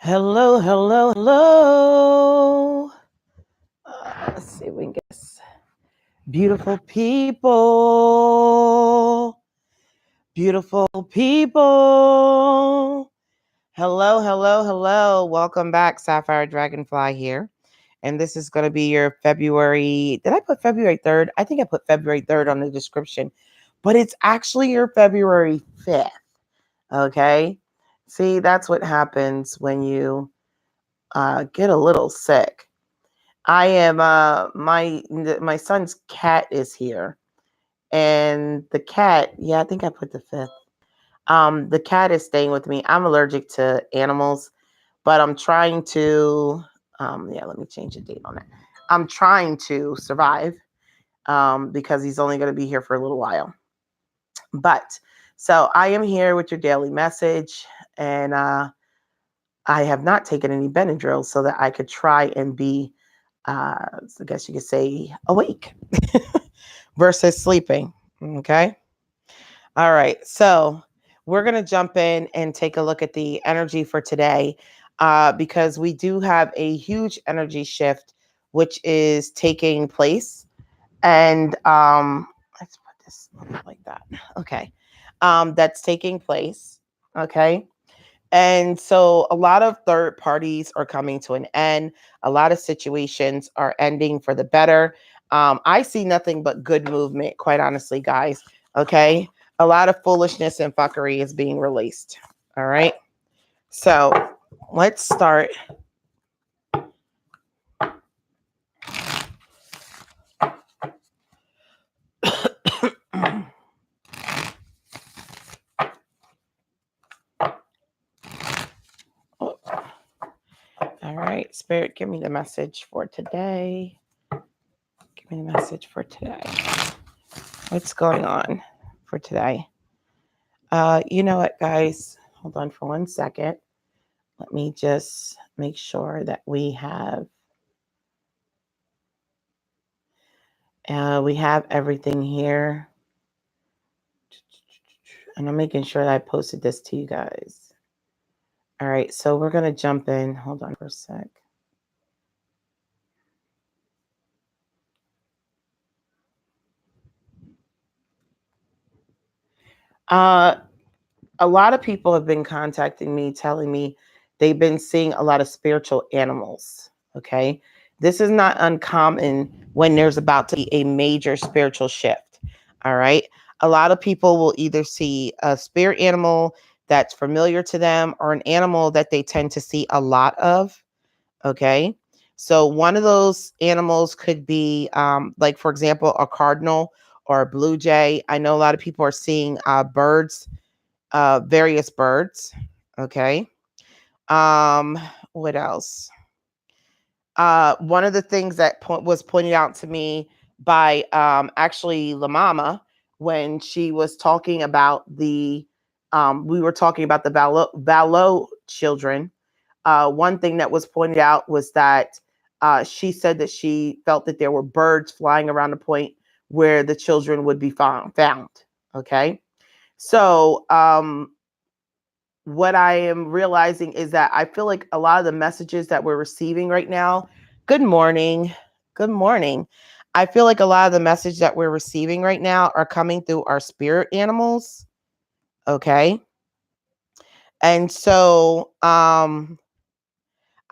Hello, hello, hello. Let's see if we can get this. Beautiful people. Beautiful people. Hello, hello, hello. Welcome back. Sapphire Dragonfly here. And this is going to be your February. Did I put February 3rd? I think I put February 3rd on the description, but it's actually your February 5th. Okay. See, that's what happens when you get a little sick. I am my son's cat is here, and the cat. Yeah, I think I put the 5th. The cat is staying with me. I'm allergic to animals, but I'm trying to. Yeah, let me change the date on that. I'm trying to survive because he's only going to be here for a little while. But so I am here with your daily message, and I have not taken any Benadryl so that I could try and be, I guess you could say, awake versus sleeping. Okay. All right. So we're going to jump in and take a look at the energy for today because we do have a huge energy shift, which is taking place. And let's put this like that. Okay. That's taking place. Okay. And so a lot of third parties are coming to an end. A lot of situations are ending for the better. I see nothing but good movement, quite honestly, guys. Okay. A lot of foolishness and fuckery is being released. All right. So let's start. Oh. All right. Spirit, give me the message for today. Give me the message for today. What's going on for today? You know what, guys? Hold on for 1 second. Let me just make sure that we have everything here. And I'm making sure that I posted this to you guys. All right, so we're going to jump in. Hold on for a sec. A lot of people have been contacting me, telling me they've been seeing a lot of spiritual animals. Okay. This is not uncommon when there's about to be a major spiritual shift. All right. A lot of people will either see a spirit animal that's familiar to them or an animal that they tend to see a lot of. Okay. So one of those animals could be, like, for example, a cardinal or a blue jay. I know a lot of people are seeing birds, various birds. Okay. What else? One of the things that was pointed out to me by actually La Mama when she was talking about we were talking about the Valo children. One thing that was pointed out was that she said that she felt that there were birds flying around the point where the children would be found. Okay. So, what I am realizing is that I feel like a lot of the messages that we're receiving right now, good morning, good morning. I feel like a lot of the message that we're receiving right now are coming through our spirit animals. Okay. And so, I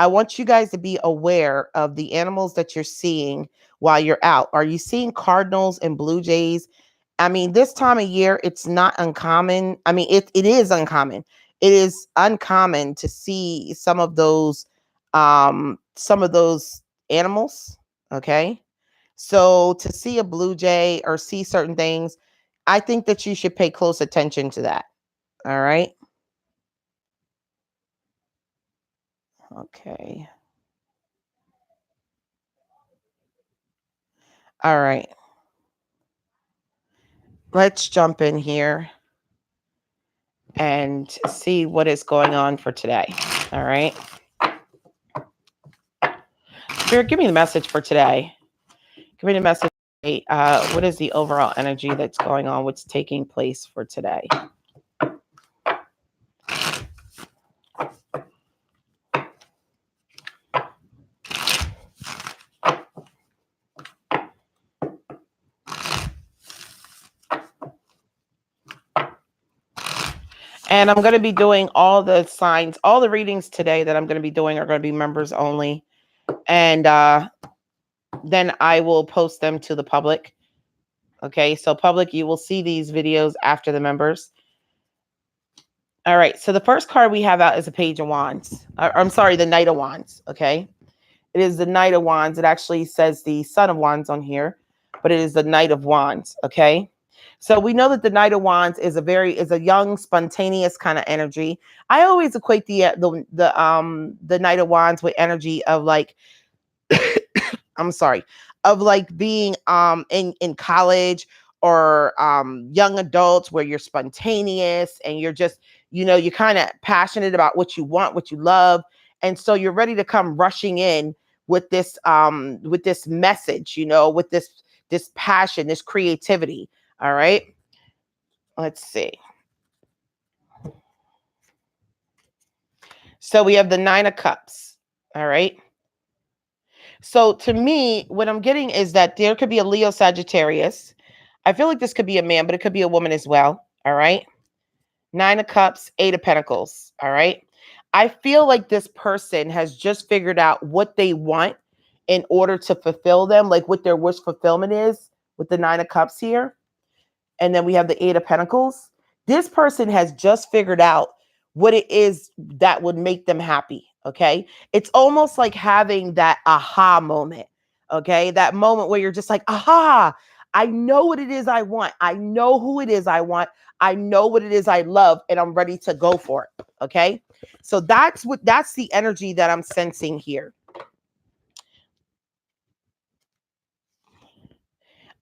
want you guys to be aware of the animals that you're seeing while you're out. Are you seeing cardinals and blue jays? I mean, this time of year, it's not uncommon. I mean, it is uncommon. It is uncommon to see some of those animals. Okay. So to see a blue jay or see certain things, I think that you should pay close attention to that. All right. Okay. All right. Let's jump in here and see what is going on for today. All right. Spirit, give me the message for today. Give me the message. What is the overall energy that's going on? What's taking place for today? And I'm going to be doing all the signs, all the readings today that I'm going to be doing are going to be members only. And then I will post them to the public. Okay, so public, you will see these videos after the members. All right, so the first card we have out is a Page of Wands. I'm sorry, the Knight of Wands, okay? It is the Knight of Wands. It actually says the Son of Wands on here, but it is the Knight of Wands, okay? So we know that the Knight of Wands is a young, spontaneous kind of energy. I always equate the Knight of Wands with energy of like I'm sorry, of like being in college or young adults where you're spontaneous and you're just, you're kind of passionate about what you want, what you love. And so you're ready to come rushing in with this message, with this passion, this creativity. All right. Let's see. So we have the Nine of Cups. All right. So to me, what I'm getting is that there could be a Leo Sagittarius. I feel like this could be a man, but it could be a woman as well. All right. Nine of Cups, Eight of Pentacles. All right. I feel like this person has just figured out what they want in order to fulfill them, like what their wish fulfillment is with the Nine of Cups here. And then we have the Eight of Pentacles. This person has just figured out what it is that would make them happy. Okay. It's almost like having that aha moment. Okay. That moment where you're just like, aha, I know what it is I want. I know who it is I want. I know what it is I love, and I'm ready to go for it. Okay. So that's the energy that I'm sensing here.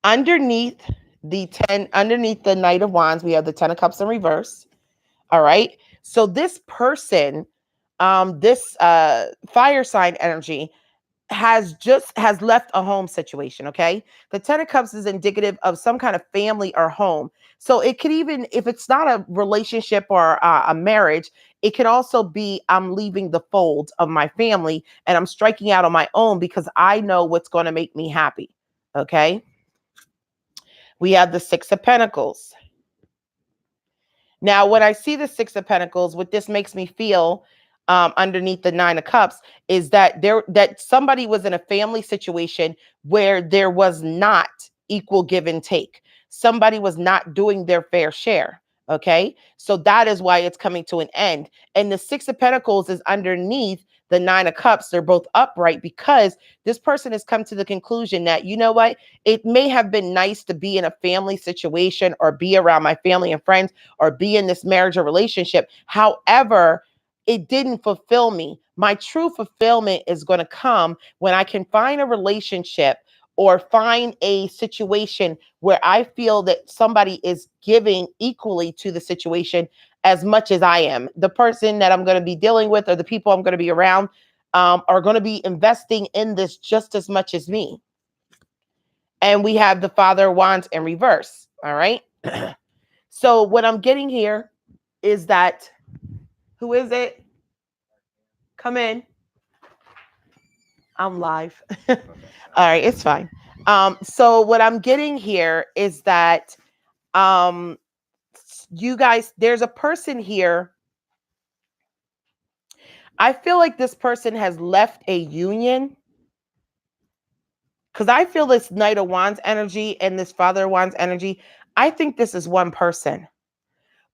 Underneath the Knight of Wands, we have the Ten of Cups in reverse. All right. So this person, this fire sign energy has left a home situation. Okay. The Ten of Cups is indicative of some kind of family or home. So it could, even if it's not a relationship or a marriage, it could also be, I'm leaving the fold of my family and I'm striking out on my own because I know what's going to make me happy. Okay. We have the Six of Pentacles. Now, when I see the Six of Pentacles, what this makes me feel underneath the Nine of Cups is that somebody was in a family situation where there was not equal give and take. Somebody was not doing their fair share. Okay. So that is why it's coming to an end. And the Six of Pentacles is underneath the Nine of Cups. They're both upright because this person has come to the conclusion that, you know what, it may have been nice to be in a family situation or be around my family and friends or be in this marriage or relationship. However, it didn't fulfill me. My true fulfillment is going to come when I can find a relationship or find a situation where I feel that somebody is giving equally to the situation as much as I am. The person that I'm going to be dealing with or the people I'm going to be around are going to be investing in this just as much as me. And we have the Father of Wands in reverse. All right. So what I'm getting here is that, who is it? Come in. I'm live. All right, it's fine. So what I'm getting here is that you guys, there's a person here. I feel like this person has left a union because I feel this Knight of Wands energy and this Father of Wands energy. I think this is one person.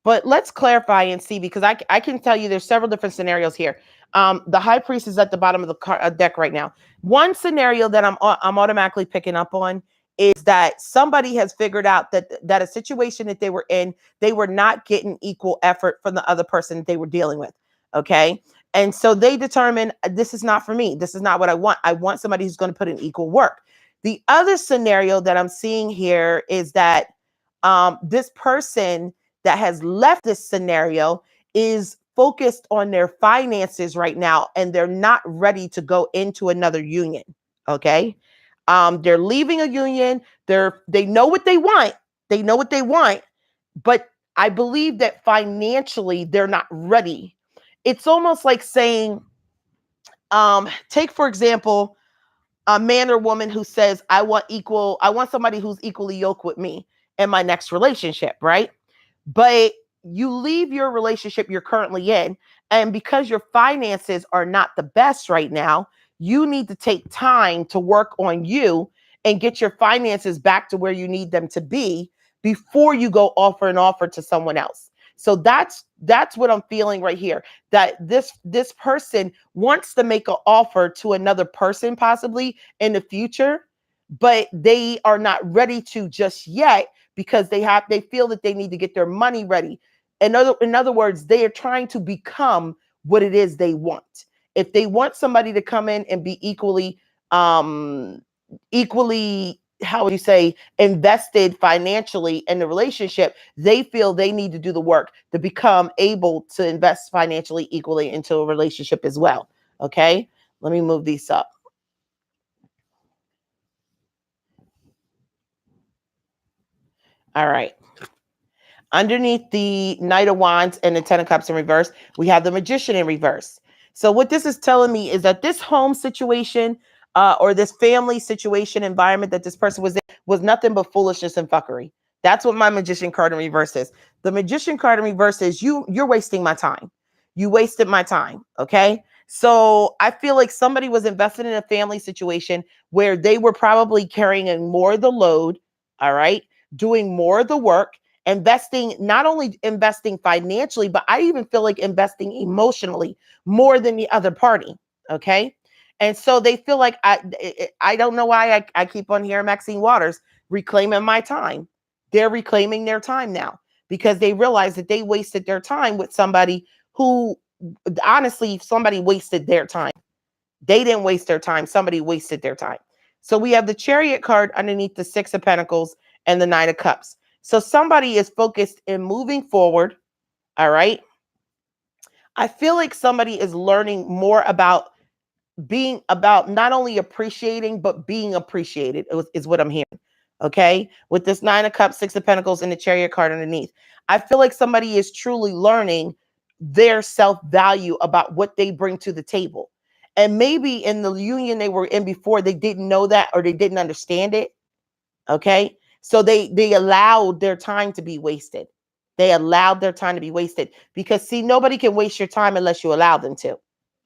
But let's clarify and see, because I can tell you there's several different scenarios here. The High Priest is at the bottom of the deck right now. One scenario that I'm automatically picking up on is that somebody has figured out that a situation that they were in, they were not getting equal effort from the other person that they were dealing with. Okay. And so they determine, this is not for me. This is not what I want. I want somebody who's going to put in equal work. The other scenario that I'm seeing here is that this person that has left this scenario is focused on their finances right now, and they're not ready to go into another union. Okay. They're leaving a union. They know what they want. They know what they want, but I believe that financially they're not ready. It's almost like saying, take, for example, a man or woman who says, I want somebody who's equally yoked with me in my next relationship, right? But you leave your relationship you're currently in, and because your finances are not the best right now, you need to take time to work on you and get your finances back to where you need them to be before you go offer an offer to someone else. So that's what I'm feeling right here, that this person wants to make an offer to another person possibly in the future, but they are not ready to just yet because they feel that they need to get their money ready. In other words, they are trying to become what it is they want. If they want somebody to come in and be equally, how would you say, invested financially in the relationship, they feel they need to do the work to become able to invest financially equally into a relationship as well. Okay, let me move these up. All right. Underneath the Knight of Wands and the Ten of Cups in reverse, we have the Magician in reverse. So what this is telling me is that this home situation or this family situation environment that this person was in was nothing but foolishness and fuckery. That's what my Magician card in reverse is. The Magician card in reverse is you're wasting my time. You wasted my time. Okay. So I feel like somebody was invested in a family situation where they were probably carrying more of the load. All right. Doing more of the work, investing, not only investing financially, but I even feel like investing emotionally more than the other party. Okay. And so they feel like I don't know why I keep on hearing Maxine Waters reclaiming my time. They're reclaiming their time now because they realize that they wasted their time with somebody who, honestly, somebody wasted their time. They didn't waste their time. Somebody wasted their time. So we have the Chariot card underneath the Six of Pentacles and the Nine of Cups. So somebody is focused in moving forward. All right. I feel like somebody is learning more about being, about not only appreciating, but being appreciated is what I'm hearing. Okay. With this Nine of Cups, Six of Pentacles, and the Chariot card underneath, I feel like somebody is truly learning their self-value about what they bring to the table. And maybe in the union they were in before, they didn't know that or they didn't understand it. Okay. So they allowed their time to be wasted. They allowed their time to be wasted because, see, nobody can waste your time unless you allow them to.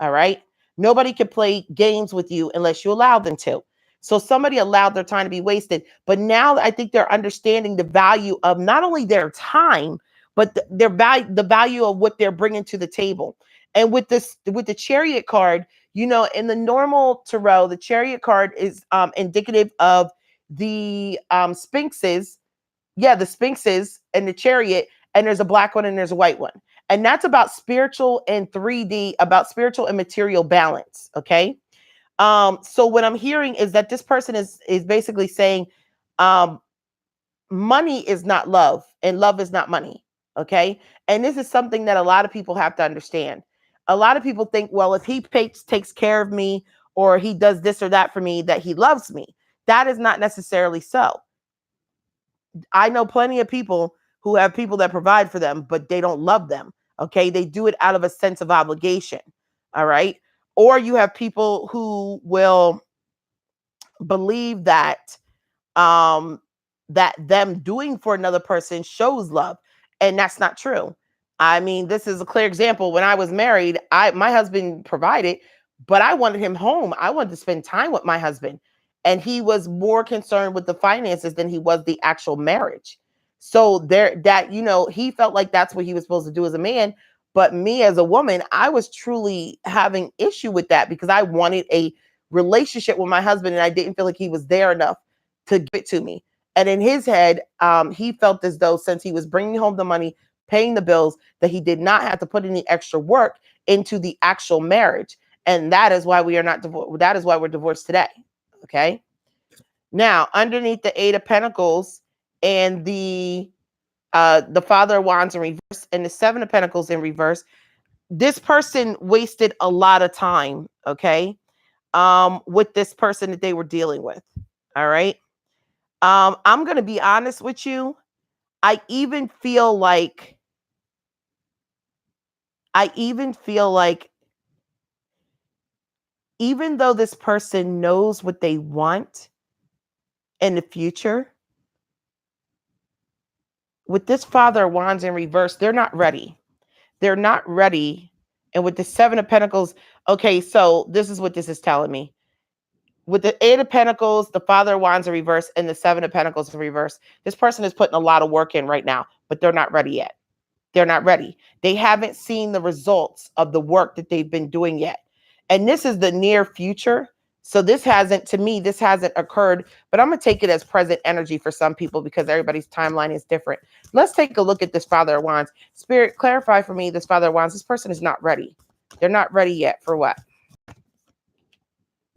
All right. Nobody can play games with you unless you allow them to. So somebody allowed their time to be wasted. But now I think they're understanding the value of not only their time, but their value, the value of what they're bringing to the table. And with this, with the Chariot card, you know, in the normal tarot, the Chariot card is indicative of the sphinxes. Yeah, the sphinxes and the Chariot, and there's a black one and there's a white one. And that's about spiritual and 3D, about spiritual and material balance. Okay. So what I'm hearing is that this person is basically saying um money is not love and love is not money. Okay. And this is something that a lot of people have to understand. A lot of people think, well, if he takes care of me or he does this or that for me, that he loves me. That is not necessarily so. I know plenty of people who have people that provide for them, but they don't love them. Okay. They do it out of a sense of obligation. All right. Or you have people who will believe um that them doing for another person shows love, and that's not true. I mean, this is a clear example. When I was married, my husband provided, but I wanted him home. I wanted to spend time with my husband, and he was more concerned with the finances than he was the actual marriage. So there, that, you know, he felt like that's what he was supposed to do as a man, but me as a woman, I was truly having issue with that because I wanted a relationship with my husband and I didn't feel like he was there enough to give it to me. And in his head, he felt as though since he was bringing home the money, paying the bills, that he did not have to put any extra work into the actual marriage. And that is why we are not divorced. That is why we're divorced today. Okay. Now, underneath the Eight of Pentacles and the Father of Wands in reverse and the Seven of Pentacles in reverse, this person wasted a lot of time. Okay. With this person that they were dealing with. All right. I'm going to be honest with you. I even feel like, even though this person knows what they want in the future, with this Father of Wands in reverse, they're not ready. They're not ready. And with the Seven of Pentacles, okay, so this is what this is telling me. With the Eight of Pentacles, the Father of Wands in reverse, and the Seven of Pentacles in reverse, this person is putting a lot of work in right now, but they're not ready yet. They're not ready. They haven't seen the results of the work that they've been doing yet. And this is the near future. So this hasn't, to me, this hasn't occurred, but I'm going to take it as present energy for some people because everybody's timeline is different. Let's take a look at this Father of Wands. Spirit, clarify for me this Father of Wands. This person is not ready. They're not ready yet for what?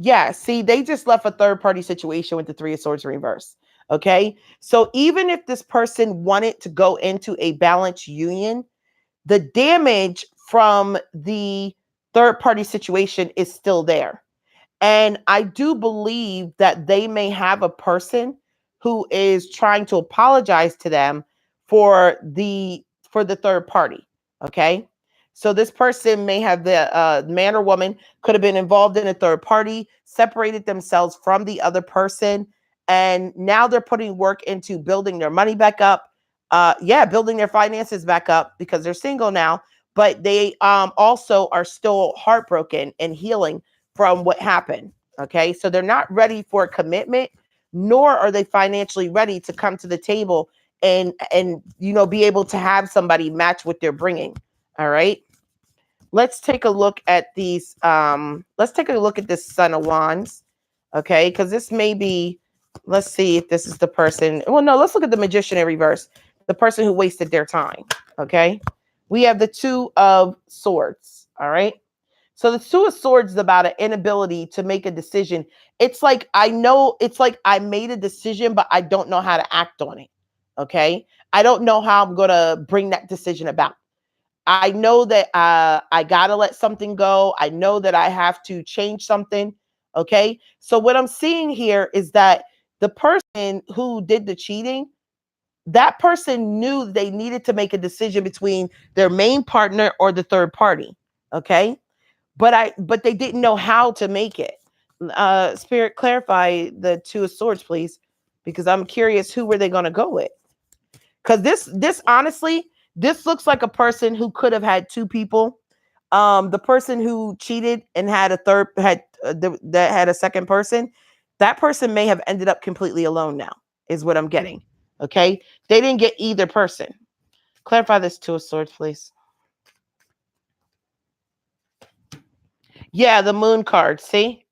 Yeah, see, they just left a third party situation with the Three of Swords in reverse. Okay. So even if this person wanted to go into a balanced union, the damage from the third party situation is still there. And I do believe that they may have a person who is trying to apologize to them for the third party. Okay. So this person may have the man or woman could have been involved in a third party, separated themselves from the other person, and now they're putting work into building their money back up. Building their finances back up because they're single now, but they also are still heartbroken and healing from what happened. Okay. So they're not ready for commitment, nor are they financially ready to come to the table and be able to have somebody match what they're bringing. All right. Let's take a look at these. Let's take a look at this Son of Wands. Okay. Because this may be, let's see if this is the person. Well, no, let's look at the Magician in reverse. The person who wasted their time. Okay. We have the Two of Swords. All right. So the Two of Swords is about an inability to make a decision. It's like I made a decision, but I don't know how to act on it. Okay. I don't know how I'm going to bring that decision about. I know that I got to let something go. I know that I have to change something. Okay. So what I'm seeing here is that the person who did the cheating, that person knew they needed to make a decision between their main partner or the third party. Okay. But they didn't know how to make it. Spirit, clarify the Two of Swords, please, because I'm curious who were they going to go with? Because this honestly, this looks like a person who could have had two people. The person who cheated and had that had a second person, that person may have ended up completely alone now, is what I'm getting. Okay, they didn't get either person. Clarify this Two of Swords, please. Yeah, the Moon card. See,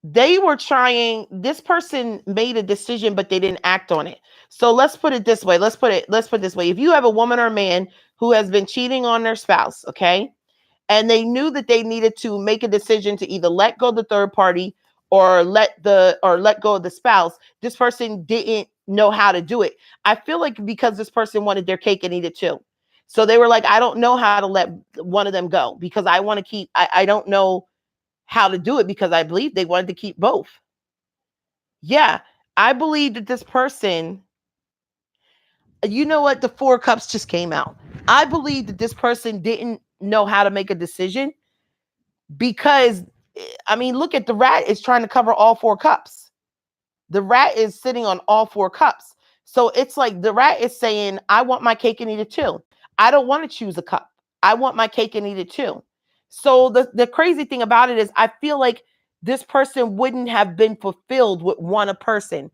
they were trying. This person made a decision, but they didn't act on it. So let's put it this way. Let's put it this way. If you have a woman or a man who has been cheating on their spouse, okay, and they knew that they needed to make a decision to either let go of the third party or let go of the spouse, this person didn't know how to do it. I feel like because this person wanted their cake and eat it too. So they were like, I don't know how to let one of them go because I want to keep, I don't know how to do it because I believe they wanted to keep both. Yeah, I believe that this person, you know what? The Four of Cups just came out. I believe that this person didn't know how to make a decision because, I mean, look at the rat is trying to cover all four cups. The rat is sitting on all four cups. So it's like the rat is saying, I want my cake and eat it too. I don't want to choose a cup. I want my cake and eat it too. So the crazy thing about it is I feel like this person wouldn't have been fulfilled with one person.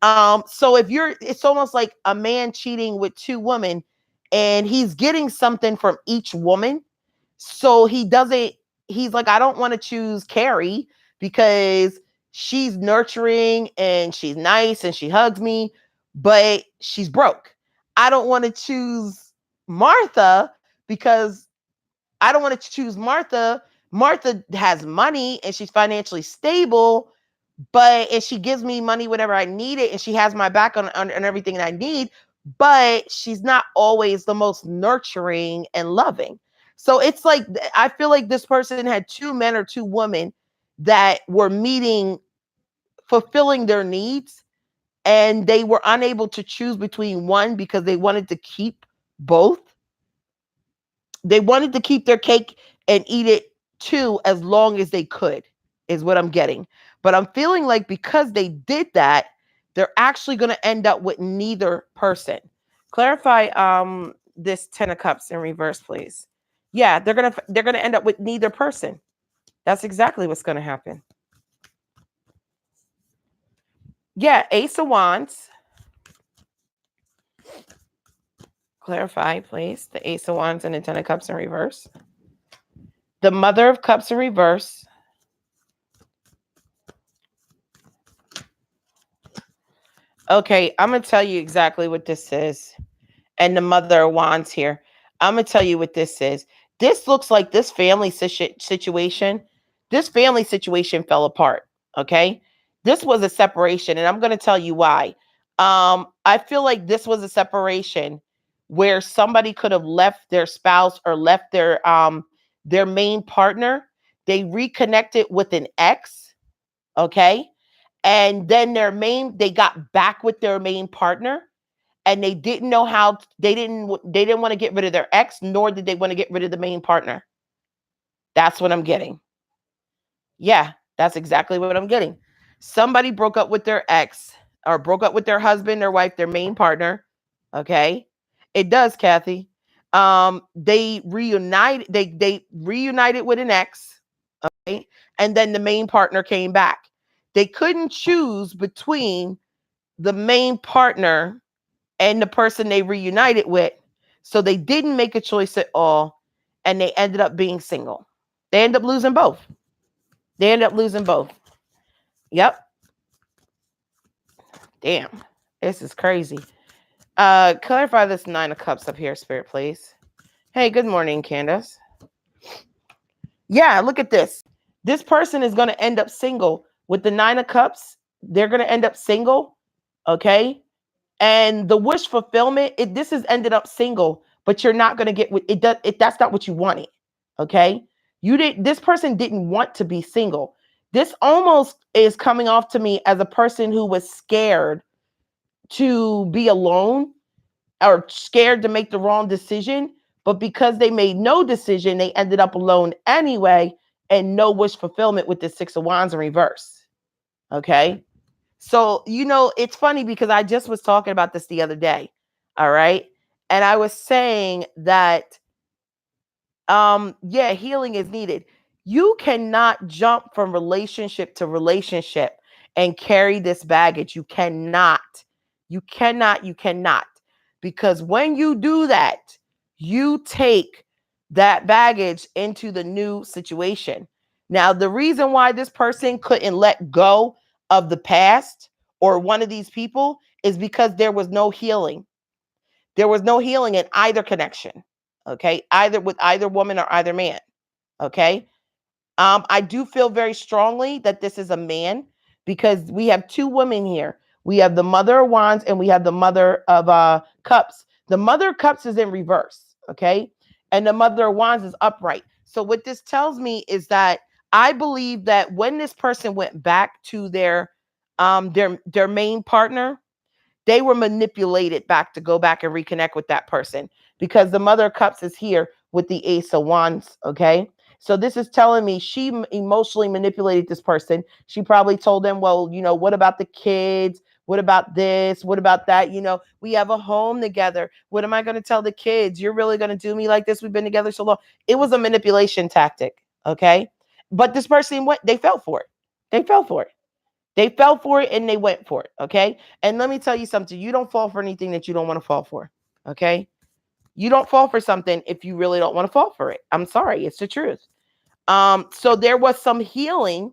So it's almost like a man cheating with two women and he's getting something from each woman. So he's like, I don't want to choose Carrie because she's nurturing and she's nice and she hugs me, but she's broke. I don't want to choose Martha because I don't want to choose Martha. Martha has money and she's financially stable, and she gives me money whenever I need it and she has my back on everything that I need, but she's not always the most nurturing and loving. So it's like I feel like this person had two men or two women that were fulfilling their needs, and they were unable to choose between one because they wanted to keep both. They wanted to keep their cake and eat it too as long as they could, is what I'm getting. But I'm feeling like because they did that, they're actually going to end up with neither person. Clarify this 10 of Cups in reverse, please. Yeah, they're gonna end up with neither person. That's exactly what's gonna happen. Yeah, Ace of Wands. Clarify, please. The Ace of Wands and the 10 of Cups in reverse. The Mother of Cups in reverse. Okay, I'm going to tell you exactly what this is. And the Mother of Wands here. I'm going to tell you what this is. This looks like this family situation. This family situation fell apart. Okay. This was a separation. And I'm going to tell you why. I feel like this was a separation where somebody could have left their spouse or left their main partner. They reconnected with an ex. Okay. And then they got back with their main partner, and they didn't know how. They didn't want to get rid of their ex, nor did they want to get rid of the main partner. That's what I'm getting. Yeah, that's exactly what I'm getting. Somebody broke up with their ex, or broke up with their husband, their wife, their main partner. Okay. It does, Kathy. They reunited, they reunited with an ex, okay, and then the main partner came back. They couldn't choose between the main partner and the person they reunited with. So they didn't make a choice at all, and they ended up being single. They ended up losing both. They ended up losing both. Yep. Damn. This is crazy. Clarify this 9 of Cups up here, Spirit, please. Hey, good morning, Candace. Yeah, look at this. This person is going to end up single with the 9 of Cups. They're going to end up single. Okay. And the wish fulfillment, this has ended up single, but you're not going to get what it does. That's not what you wanted. Okay. This person didn't want to be single. This almost is coming off to me as a person who was scared to be alone, or scared to make the wrong decision. But because they made no decision, they ended up alone anyway, and no wish fulfillment with the 6 of Wands in reverse. Okay. So, it's funny because I just was talking about this the other day. All right. And I was saying that, yeah, healing is needed. You cannot jump from relationship to relationship and carry this baggage. You cannot. You cannot. You cannot. Because when you do that, you take that baggage into the new situation. Now, the reason why this person couldn't let go of the past, or one of these people, is because there was no healing. There was no healing in either connection. Okay. Either with either woman or either man. Okay. I do feel very strongly that this is a man, because we have two women here. We have the Mother of Wands and we have the Mother of Cups. The Mother of Cups is in reverse. Okay. And the Mother of Wands is upright. So what this tells me is that I believe that when this person went back to their main partner, they were manipulated back to go back and reconnect with that person, because the Mother of Cups is here with the Ace of Wands. Okay. So this is telling me she emotionally manipulated this person. She probably told them, well, what about the kids? What about this? What about that? We have a home together. What am I going to tell the kids? You're really going to do me like this? We've been together so long. It was a manipulation tactic. Okay. But this person, they fell for it. They fell for it. They fell for it and they went for it. Okay. And let me tell you something. You don't fall for anything that you don't want to fall for. Okay. You don't fall for something if you really don't want to fall for it. I'm sorry. It's the truth. So there was some healing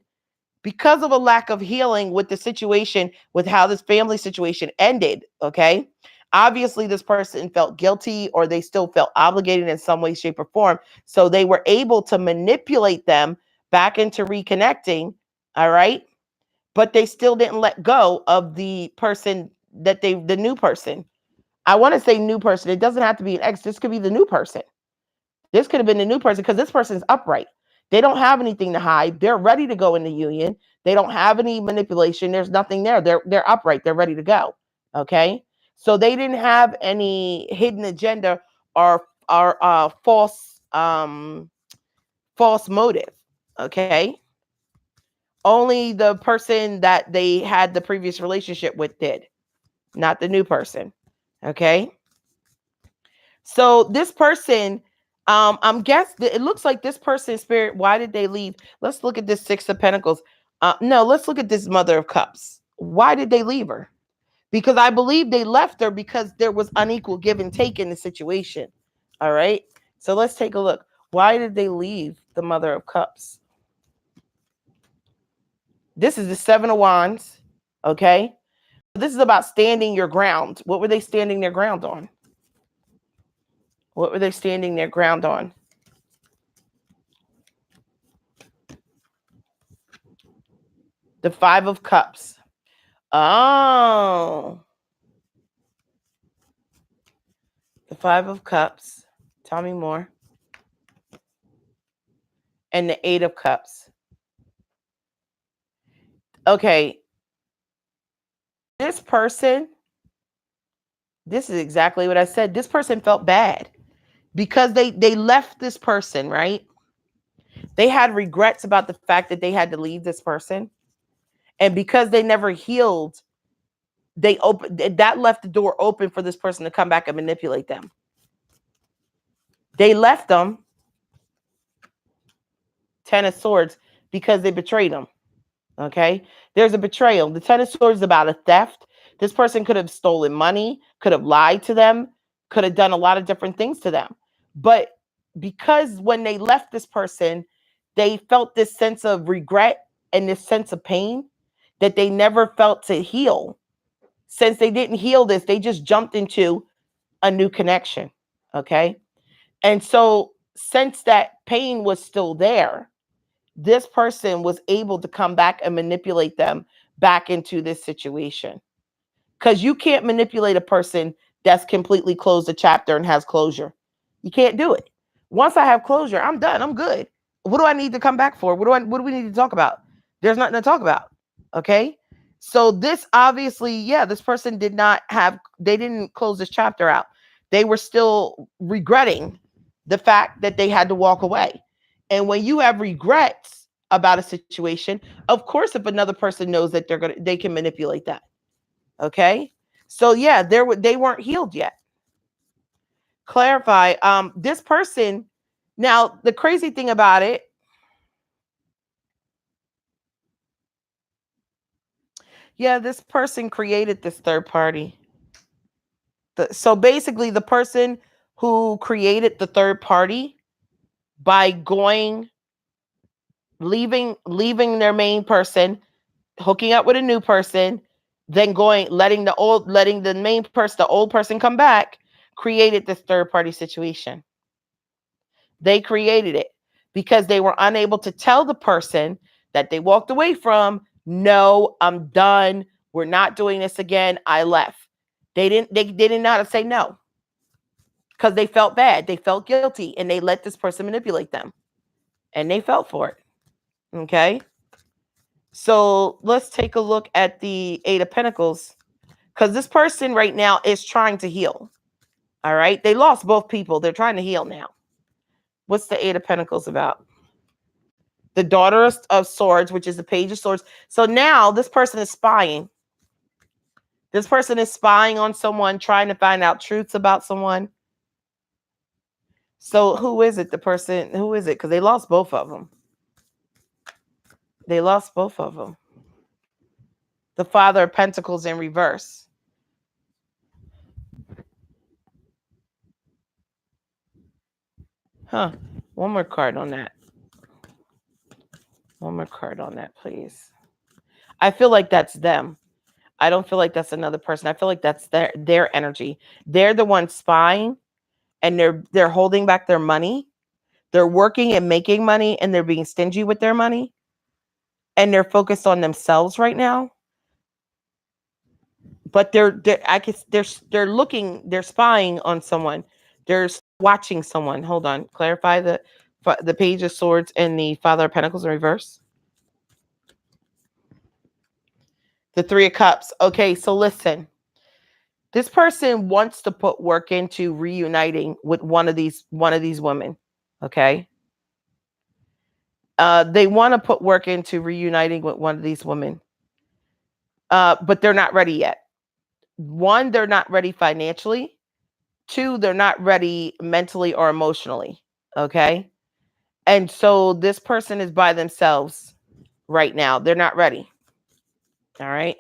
because of a lack of healing with the situation, with how this family situation ended. Okay. Obviously, this person felt guilty, or they still felt obligated in some way, shape, or form. So they were able to manipulate them back into reconnecting. All right. But they still didn't let go of the person the new person. I want to say new person. It doesn't have to be an ex. This could be the new person. This could have been the new person, because this person is upright. They don't have anything to hide. They're ready to go in the union. They don't have any manipulation. There's nothing there. They're upright. They're ready to go. Okay. So they didn't have any hidden agenda or false motive. Okay. Only the person that they had the previous relationship with did, not the new person. Okay. So this person, I'm guessing it looks like this person, spirit, why did they leave? Let's look at this Six of Pentacles. No, let's look at this Mother of Cups. Why did they leave her? Because I believe they left her because there was unequal give and take in the situation. All right. So let's take a look. Why did they leave the Mother of Cups? This is the Seven of Wands. Okay. This is about standing your ground. What were they standing their ground on? What were they standing their ground on? The Five of Cups. Oh. The Five of Cups. Tell me more. And the Eight of Cups. Okay. This person, this is exactly what I said. This person felt bad because they left this person, right? They had regrets about the fact that they had to leave this person. And because they never healed, that left the door open for this person to come back and manipulate them. They left them, Ten of Swords, because they betrayed them. Okay, there's a betrayal. The Ten of Swords is about a theft. This person could have stolen money, could have lied to them, could have done a lot of different things to them. But because when they left this person, they felt this sense of regret and this sense of pain that they never felt to heal. Since they didn't heal this, they just jumped into a new connection. Okay. And so since that pain was still there, this person was able to come back and manipulate them back into this situation. Because you can't manipulate a person that's completely closed a chapter and has closure. You can't do it. Once I have closure, I'm done. I'm good. What do I need to come back for? What do we need to talk about? There's nothing to talk about. Okay. So this obviously, yeah, this person they didn't close this chapter out. They were still regretting the fact that they had to walk away. And when you have regrets about a situation, of course, if another person knows that they can manipulate that. Okay. So yeah, they weren't healed yet. Clarify. This person, now the crazy thing about it, yeah, this person created this third party. So basically, the person who created the third party by leaving their main person, hooking up with a new person, then letting the main person, the old person come back, created this third party situation. They created it because they were unable to tell the person that they walked away from, no, I'm done. We're not doing this again. I left. They didn't know how to say no because they felt bad. They felt guilty and they let this person manipulate them and they felt for it. Okay. So let's take a look at the Eight of Pentacles because this person right now is trying to heal. All right. They lost both people. They're trying to heal now. What's the Eight of Pentacles about? The Daughter of Swords, which is the Page of Swords. So now this person is spying. This person is spying on someone, trying to find out truths about someone. So who is it? Who is it? Because they lost both of them. They lost both of them. The Father of Pentacles in reverse. Huh. One more card on that. One more card on that, please. I feel like that's them. I don't feel like that's another person. I feel like that's their energy. They're the ones spying and they're holding back their money. They're working and making money and they're being stingy with their money. And they're focused on themselves right now. But they're spying on someone. They're watching someone. Hold on. Clarify the Page of Swords and the Father of Pentacles in reverse. The Three of Cups. Okay, so listen. This person wants to put work into reuniting with one of these women. Okay. They want to put work into reuniting with one of these women. But they're not ready yet. One, they're not ready financially. Two, they're not ready mentally or emotionally. Okay. And so this person is by themselves right now. They're not ready. All right.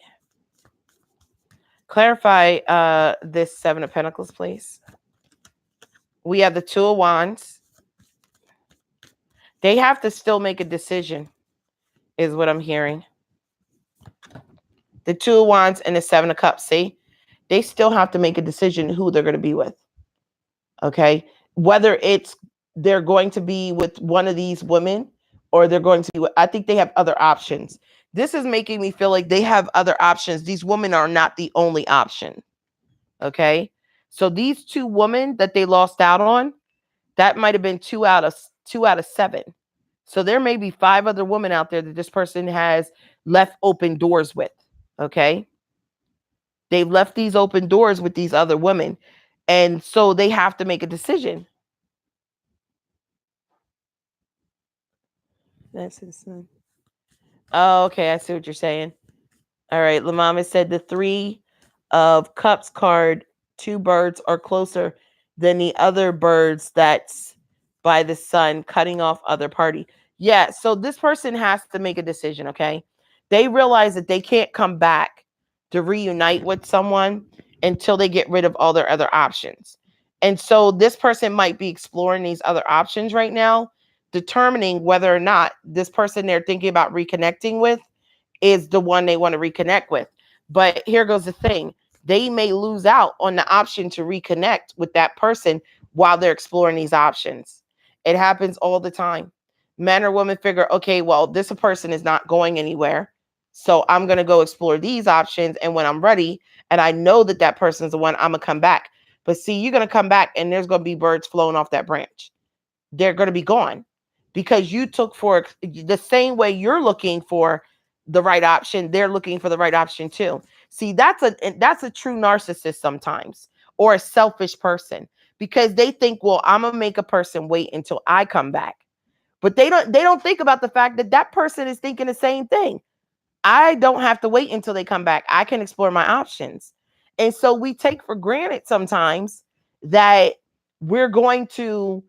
Clarify this Seven of Pentacles, please. We have the Two of Wands. They have to still make a decision, is what I'm hearing. The Two of Wands and the Seven of Cups. See, they still have to make a decision who they're going to be with. Okay. Whether it's they're going to be with one of these women or they're going to be with, I think they have other options. This is making me feel like they have other options. These women are not the only option. Okay. So these two women that they lost out on, that might have been two out of seven. So there may be five other women out there that this person has left open doors with. Okay. They've left these open doors with these other women. And so they have to make a decision. That's his son. Oh, okay. I see what you're saying. All right. Lamama said the Three of Cups card, two birds are closer than the other birds that's by the sun, cutting off other party. Yeah. So this person has to make a decision. Okay. They realize that they can't come back to reunite with someone until they get rid of all their other options. And so this person might be exploring these other options right now, determining whether or not this person they're thinking about reconnecting with is the one they want to reconnect with. But here goes the thing. They may lose out on the option to reconnect with that person while they're exploring these options. It happens all the time. Men or women figure, okay, well, this person is not going anywhere. So I'm going to go explore these options. And when I'm ready and I know that that person's the one, I'm going to come back. But see, you're going to come back and there's going to be birds flowing off that branch. They're going to be gone because you took for the same way you're looking for the right option. They're looking for the right option too. See, that's a true narcissist sometimes, or a selfish person, because they think, well, I'm going to make a person wait until I come back. But they don't think about the fact that that person is thinking the same thing. I don't have to wait until they come back. I can explore my options. And so we take for granted sometimes that we're going to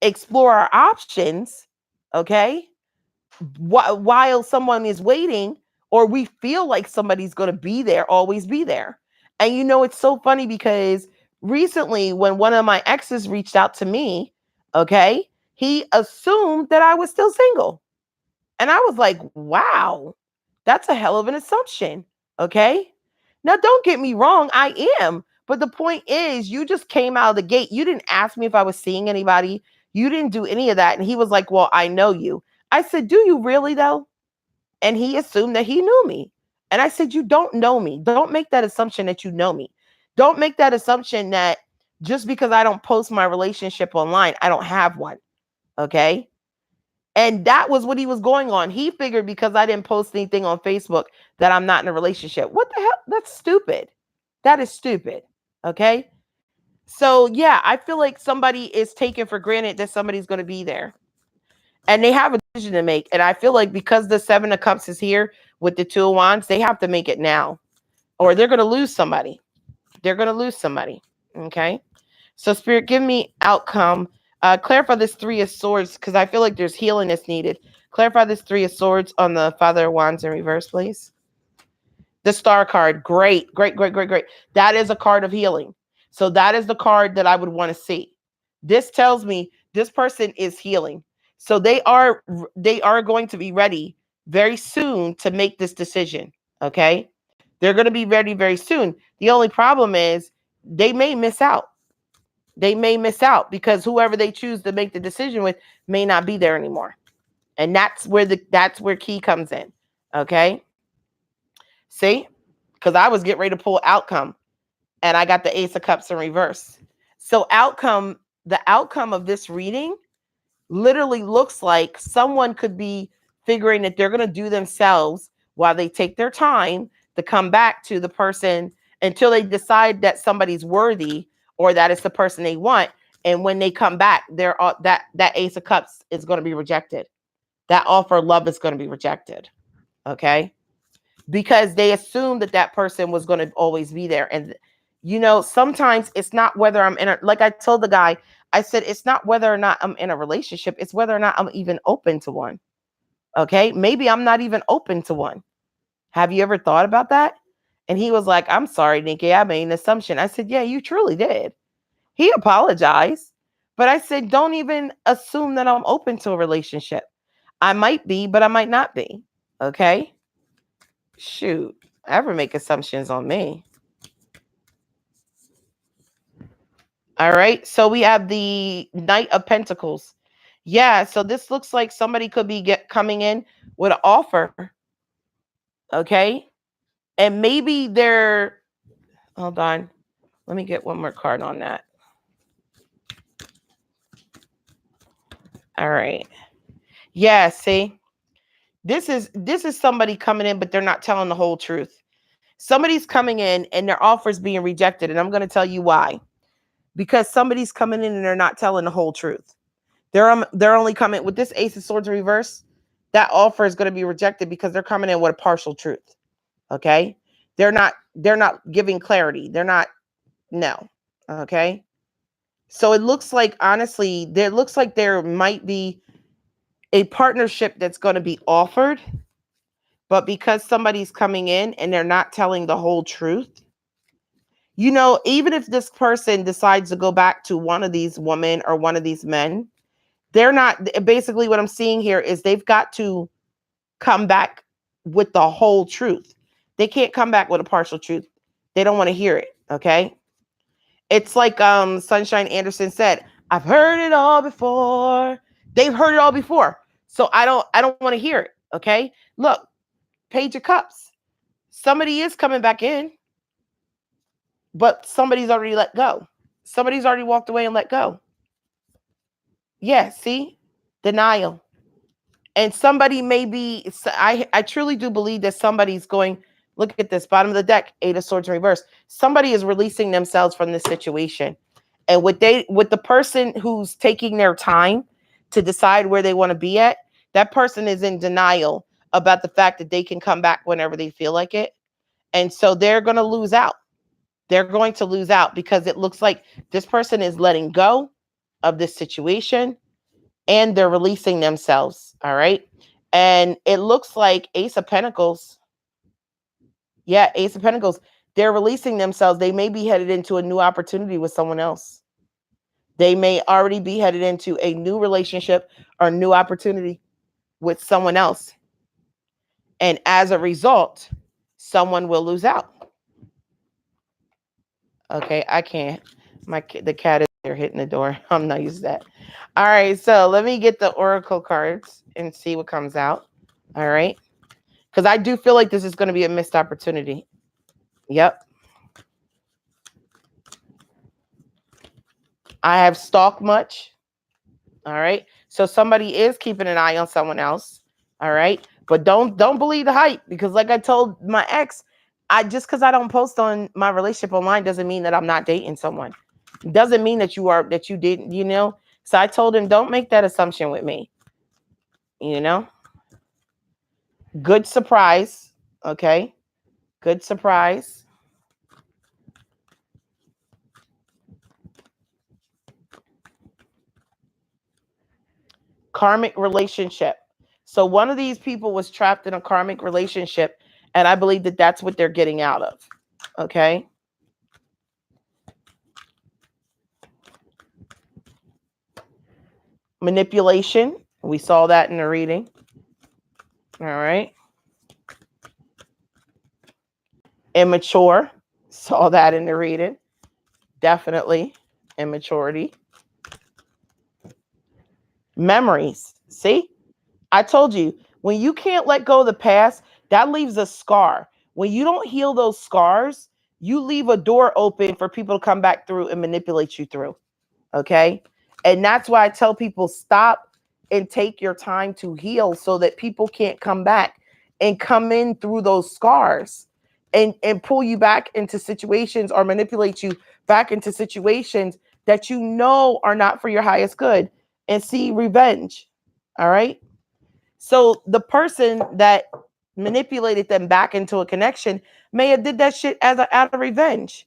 explore our options, okay, while someone is waiting, or we feel like somebody's going to be there, always be there. And it's so funny because recently when one of my exes reached out to me, okay, he assumed that I was still single. And I was like, wow, that's a hell of an assumption. Okay. Now, don't get me wrong, I am. But the point is, you just came out of the gate. You didn't ask me if I was seeing anybody. You didn't do any of that. And he was like, well, I know you. I said, do you really, though? And he assumed that he knew me. And I said, you don't know me. Don't make that assumption that you know me. Don't make that assumption that just because I don't post my relationship online, I don't have one. Okay. And that was what he was going on. He figured because I didn't post anything on Facebook that I'm not in a relationship. What the hell? That's stupid. That is stupid. Okay. So yeah, I feel like somebody is taking for granted that somebody's going to be there. And they have a decision to make. And I feel like because the Seven of Cups is here with the Two of Wands, they have to make it now. Or they're going to lose somebody. They're going to lose somebody. Okay. So Spirit, give me outcome. Clarify this Three of Swords, because I feel like there's healing that's needed. Clarify this Three of Swords on the Father of Wands in reverse, please. The Star card. Great, great, great, great, great. That is a card of healing. So that is the card that I would want to see. This tells me this person is healing. So they are going to be ready very soon to make this decision. Okay. They're going to be ready very soon. The only problem is they may miss out. They may miss out because whoever they choose to make the decision with may not be there anymore. And that's where key comes in. Okay. See, because I was getting ready to pull outcome and I got the Ace of Cups in reverse. So the outcome of this reading literally looks like someone could be figuring that they're going to do themselves while they take their time to come back to the person until they decide that somebody's worthy or that it's the person they want. And when they come back, that Ace of Cups is going to be rejected. That offer of love is going to be rejected. Okay. Because they assumed that person was going to always be there. And You know, sometimes it's not whether I'm in a, like I told the guy, I said, it's not whether or not I'm in a relationship. It's whether or not I'm even open to one. Okay. Maybe I'm not even open to one. Have you ever thought about that? And he was like, I'm sorry, Nikki, I made an assumption. I said, yeah, you truly did. He apologized. But I said, don't even assume that I'm open to a relationship. I might be, but I might not be. Okay. Shoot. Ever make assumptions on me. All right. So we have the Knight of Pentacles. Yeah. So this looks like somebody could be coming in with an offer. Okay. And maybe they're, hold on. Let me get one more card on that. All right. Yeah. See, this is somebody coming in, but they're not telling the whole truth. Somebody's coming in and their offer is being rejected. And I'm going to tell you why. Because somebody's coming in and they're not telling the whole truth. They're only coming with this Ace of Swords reverse. That offer is going to be rejected because they're coming in with a partial truth. Okay. They're not giving clarity. They're not, no. Okay. So it looks like, honestly, there might be a partnership that's going to be offered, but because somebody's coming in and they're not telling the whole truth, you know, even if this person decides to go back to one of these women or one of these men, they're not, basically what I'm seeing here is they've got to come back with the whole truth. They can't come back with a partial truth. They don't want to hear it. Okay. It's like Sunshine Anderson said, I've heard it all before. They've heard it all before. So I don't want to hear it. Okay. Look, Page of Cups. Somebody is coming back in, but somebody's already let go. Somebody's already walked away and let go. Yeah, see? Denial. And somebody may be, I truly do believe that somebody's going, look at this, bottom of the deck, Eight of Swords in reverse. Somebody is releasing themselves from this situation. And with the person who's taking their time to decide where they want to be at, that person is in denial about the fact that they can come back whenever they feel like it. And so they're going to lose out. They're going to lose out because it looks like this person is letting go of this situation and they're releasing themselves. All right. And it looks like Ace of Pentacles. Yeah, Ace of Pentacles. They're releasing themselves. They may be headed into a new opportunity with someone else. They may already be headed into a new relationship or new opportunity with someone else. And as a result, someone will lose out. Okay, I can't. The cat is there hitting the door. I'm not used to that. All right, so let me get the oracle cards and see what comes out. All right, because I do feel like this is going to be a missed opportunity. Yep. I have stalked much. All right, so somebody is keeping an eye on someone else. All right, but don't believe the hype, because like I told my ex, just because I don't post on my relationship online doesn't mean that I'm not dating someone. Doesn't mean that you didn't, you know. So I told him, don't make that assumption with me. You know, good surprise. Okay, good surprise. Karmic relationship. So one of these people was trapped in a karmic relationship, and I believe that that's what they're getting out of. Okay. Manipulation. We saw that in the reading. All right. Immature. Saw that in the reading. Definitely immaturity. Memories. See, I told you, when you can't let go of the past, that leaves a scar. When you don't heal those scars, you leave a door open for people to come back through and manipulate you through. Okay. And that's why I tell people, stop and take your time to heal so that people can't come back and come in through those scars and pull you back into situations or manipulate you back into situations that you know are not for your highest good and see revenge. All right. So the person that manipulated them back into a connection may have did that shit out of revenge.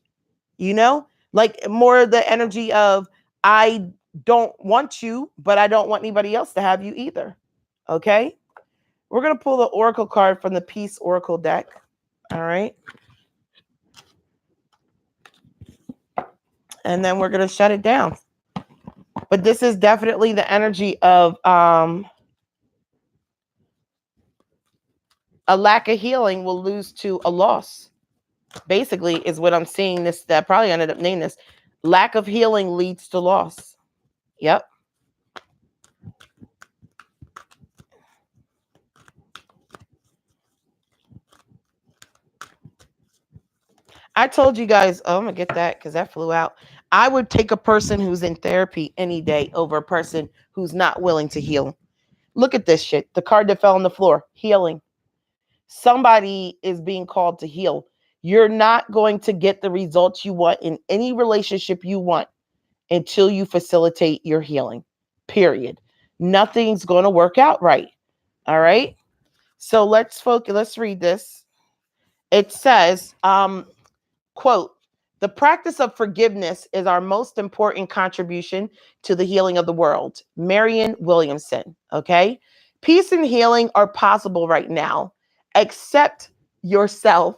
you know, like more the energy of, I don't want you, but I don't want anybody else to have you either. Okay. We're going to pull the Oracle card from the Peace Oracle deck. All right. And then we're going to shut it down. But this is definitely the energy of a lack of healing will lose to a loss. Basically, is what I'm seeing. This, that probably ended up naming this. Lack of healing leads to loss. Yep. I told you guys, oh, I'm gonna get that because that flew out. I would take a person who's in therapy any day over a person who's not willing to heal. Look at this shit. The card that fell on the floor, healing. Somebody is being called to heal. You're not going to get the results you want in any relationship you want until you facilitate your healing. Period. Nothing's going to work out right. All right. So let's focus. Let's read this. It says, quote, the practice of forgiveness is our most important contribution to the healing of the world. Marianne Williamson. Okay. Peace and healing are possible right now. Accept yourself.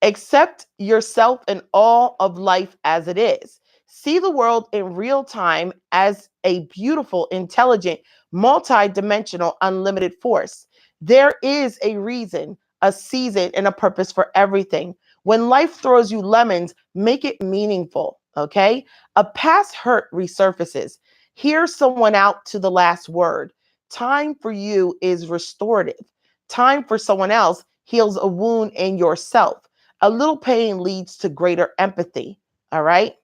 Accept yourself and all of life as it is. See the world in real time as a beautiful, intelligent, multi-dimensional, unlimited force. There is a reason, a season, and a purpose for everything. When life throws you lemons, make it meaningful, okay? A past hurt resurfaces. Hear someone out to the last word. Time for you is restorative. Time for someone else heals a wound in yourself. A little pain leads to greater empathy, all right?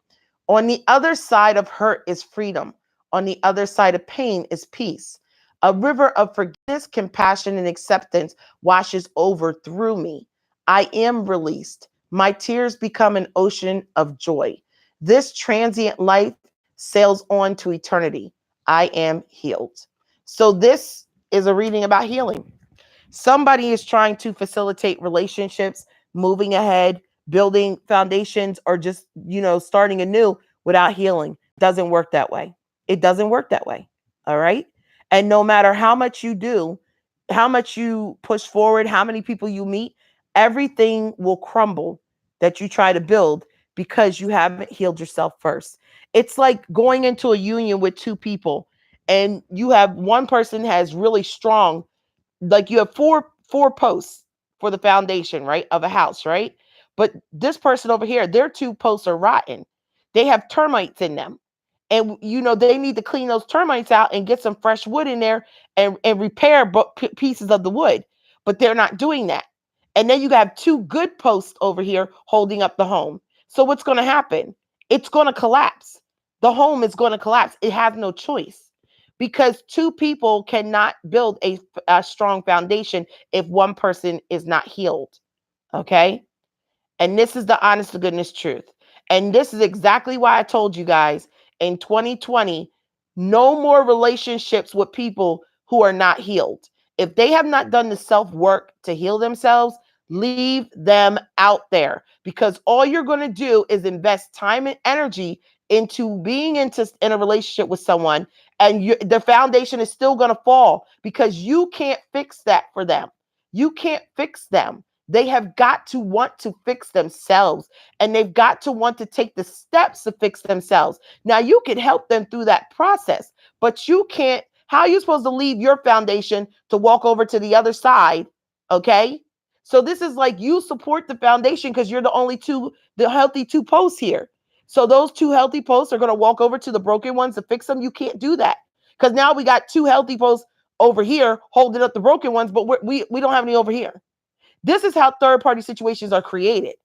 On the other side of hurt is freedom. On the other side of pain is peace. A river of forgiveness, compassion, and acceptance washes over through me. I am released. My tears become an ocean of joy. This transient life sails on to eternity. I am healed. So this is a reading about healing. Somebody is trying to facilitate relationships, moving ahead, building foundations, or just, starting anew without healing. Doesn't work that way. It doesn't work that way. All right. And no matter how much you do, how much you push forward, how many people you meet, everything will crumble that you try to build because you haven't healed yourself first. It's like going into a union with two people and you have one person has really strong, like you have four posts for the foundation, right, of a house, right? But this person over here, their two posts are rotten. They have termites in them. And they need to clean those termites out and get some fresh wood in there and repair pieces of the wood. But they're not doing that. And then you have two good posts over here holding up the home. So what's going to happen? It's going to collapse. The home is going to collapse. It has no choice because two people cannot build a strong foundation if one person is not healed. Okay. And this is the honest to goodness truth. And this is exactly why I told you guys in 2020, no more relationships with people who are not healed. If they have not done the self-work to heal themselves, leave them out there because all you're going to do is invest time and energy into being in a relationship with someone, and the foundation is still going to fall because you can't fix that for them. You can't fix them. They have got to want to fix themselves, and they've got to want to take the steps to fix themselves. Now, you can help them through that process, but you can't. How are you supposed to leave your foundation to walk over to the other side? Okay. So this is like you support the foundation because you're the healthy two posts here. So those two healthy posts are going to walk over to the broken ones to fix them. You can't do that because now we got two healthy posts over here holding up the broken ones, but we don't have any over here. This is how third-party situations are created,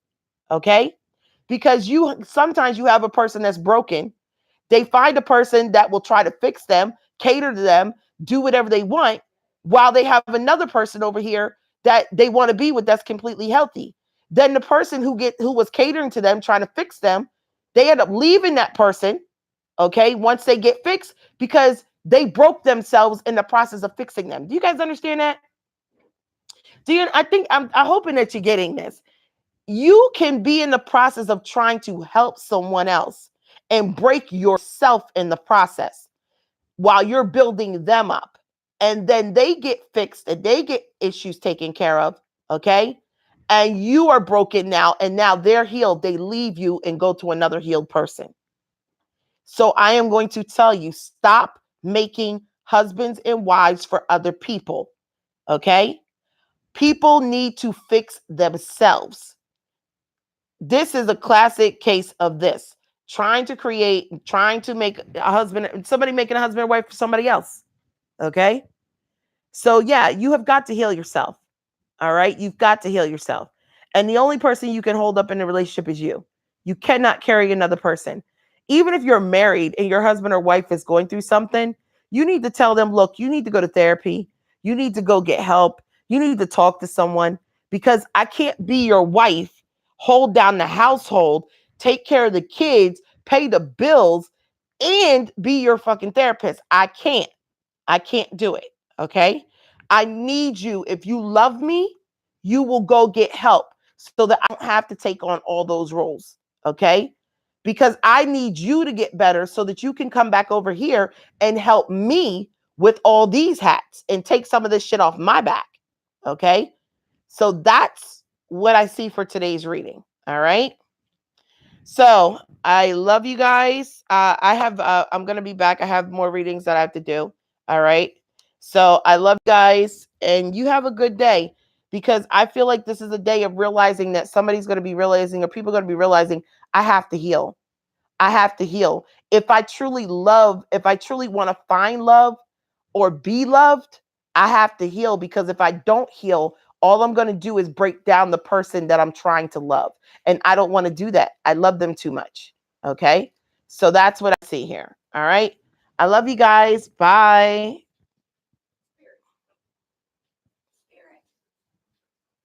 okay? Because sometimes you have a person that's broken. They find a person that will try to fix them, cater to them, do whatever they want, while they have another person over here that they want to be with that's completely healthy. Then the person who was catering to them, trying to fix them, they end up leaving that person, okay, once they get fixed because they broke themselves in the process of fixing them. Do you guys understand that? I'm hoping that you're getting this. You can be in the process of trying to help someone else and break yourself in the process while you're building them up. And then they get fixed and they get issues taken care of, okay? And you are broken now, and now they're healed. They leave you and go to another healed person. So I am going to tell you, stop making husbands and wives for other people, okay? People need to fix themselves. This is a classic case of this. Trying to make a husband, somebody making a husband or wife for somebody else, okay? So yeah, you have got to heal yourself. All right. You've got to heal yourself. And the only person you can hold up in a relationship is you. You cannot carry another person. Even if you're married and your husband or wife is going through something, you need to tell them, look, you need to go to therapy. You need to go get help. You need to talk to someone, because I can't be your wife, hold down the household, take care of the kids, pay the bills, and be your fucking therapist. I can't. I can't do it. Okay. I need you. If you love me, you will go get help so that I don't have to take on all those roles. Okay. Because I need you to get better so that you can come back over here and help me with all these hats and take some of this shit off my back. Okay. So that's what I see for today's reading. All right. So I love you guys. I'm going to be back. I have more readings that I have to do. All right. So I love you guys, and you have a good day, because I feel like this is a day of realizing that somebody's going to be realizing, or people are going to be realizing, I have to heal. I have to heal. If I truly want to find love or be loved, I have to heal, because if I don't heal, all I'm going to do is break down the person that I'm trying to love. And I don't want to do that. I love them too much. Okay. So that's what I see here. All right. I love you guys. Bye.